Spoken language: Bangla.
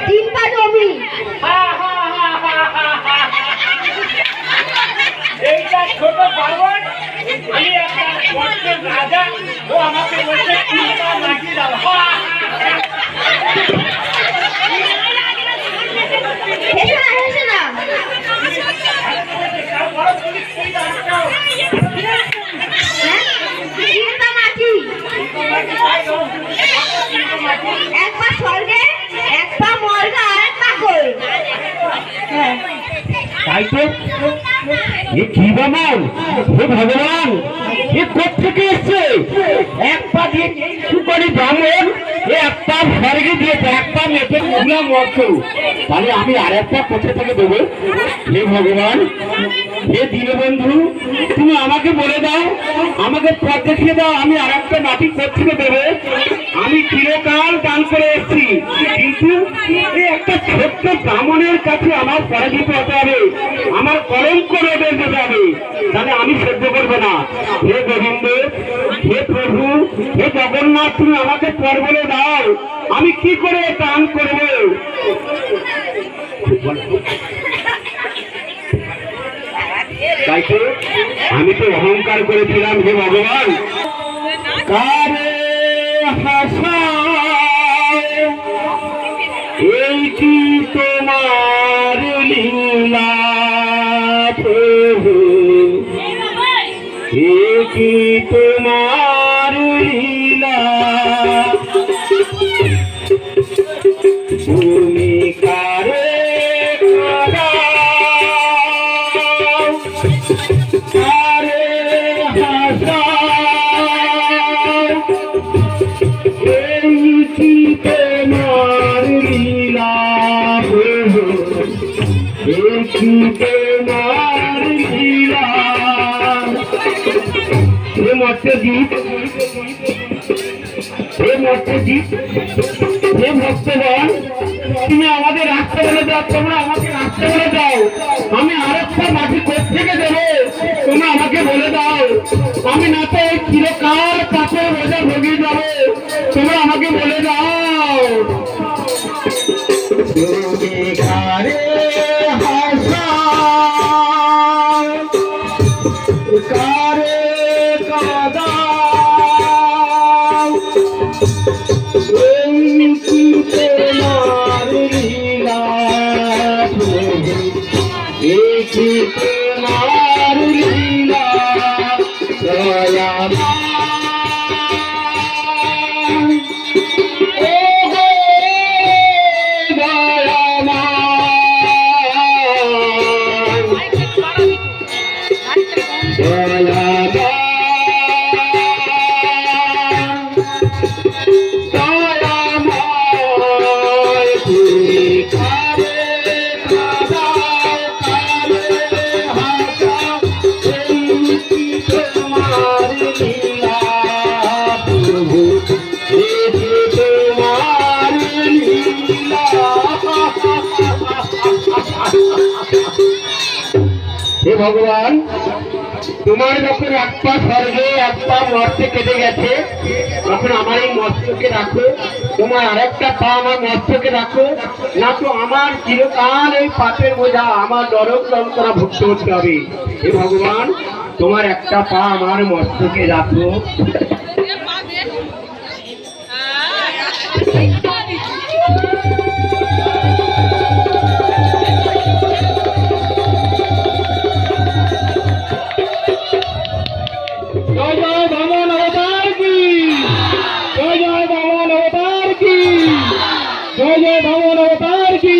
তিন পা জমি। এইটা ছোট বাবন, আমি একটা বড় রাজা, ও আমাকে বলছে তিন পা মাটি দাও। এক পা স্বর্গে, এক পা মর্গে, আর এক পা কই। তাই তো কি বামন, হে ভগবান, এ কোথেকে এসছে? এক পা দিয়ে সুপারি ব্রাহ্মণ, এক পা স্বর্গে দিয়েছে, এক পা মেপে পুরা মর্ত। তাহলে আমি আর একটা কোথা থেকে দেবো? হে ভগবান, হে দীনবন্ধু, তুমি আমাকে বলে দাও, আমাকে পথ দেখিয়ে দাও, আমি আর একটা মাটি কোথেকে দেবো? আমি চিরকাল দান করে এসেছি, কিন্তু এই একটা ছোট্ট ব্রাহ্মণের কাছে আমার পরাজিত হতে হবে, আমার কলঙ্ক রোধে যেতে হবে, তাহলে আমি সহ্য করবো না। হে গোবিন্দ, হে প্রভু, হে জগন্নাথ, তুমি আমাকে পর বলে দাও, আমি কি করে দান করবো? তাই তো আমি তো অহংকার করেছিলাম, হে ভগবান, কারে হাসা এই কি তোমার লীলা প্রভু, এই কি তোমার লীলা, তুমি কারে কারে হাসা এই কি তোমার লীলা প্রভু, এই কি তোমার লীলা। হে মর্ত্যজিৎ, হে মর্ত্যজিৎ, হে ভক্তগণ, তুমি আমাদের রাস্তা বলে দাও, তোমরা আমাকে রাস্তা বলে দাও, আমি আরেকটা মাটি কোথেকে দেবো? তোমরা আমাকে বলে দাও, আমি না তো এই চিরকাল পাপের বোঝা ভোগিয়ে যাবো, তোমরা আমাকে বলে দাও। কারে হাসা কারে কাদা এই কি তোমার লীলা প্রভু, এই কি তোমার লীলা দয়াময়। হে ভগবান, তোমার যখন এক পা স্বর্গে এক পা মর্তে কেটে গেছে, তখন আমার এই মস্তকে রাখো, তোমার আরেকটা পা আমার মস্তকে রাখো, না তো আমার চিরকাল এই পাপের বোঝা, আমার নরক যন্ত্রণা ভুগতে হতে হবে। হে ভগবান, তোমার একটা পা আমার মস্তকে রাখো। জয় জয় ভগবান অবতার কি, জয় জয় ভগবান অবতার কি, জয় জয় ভগবান অবতার কি।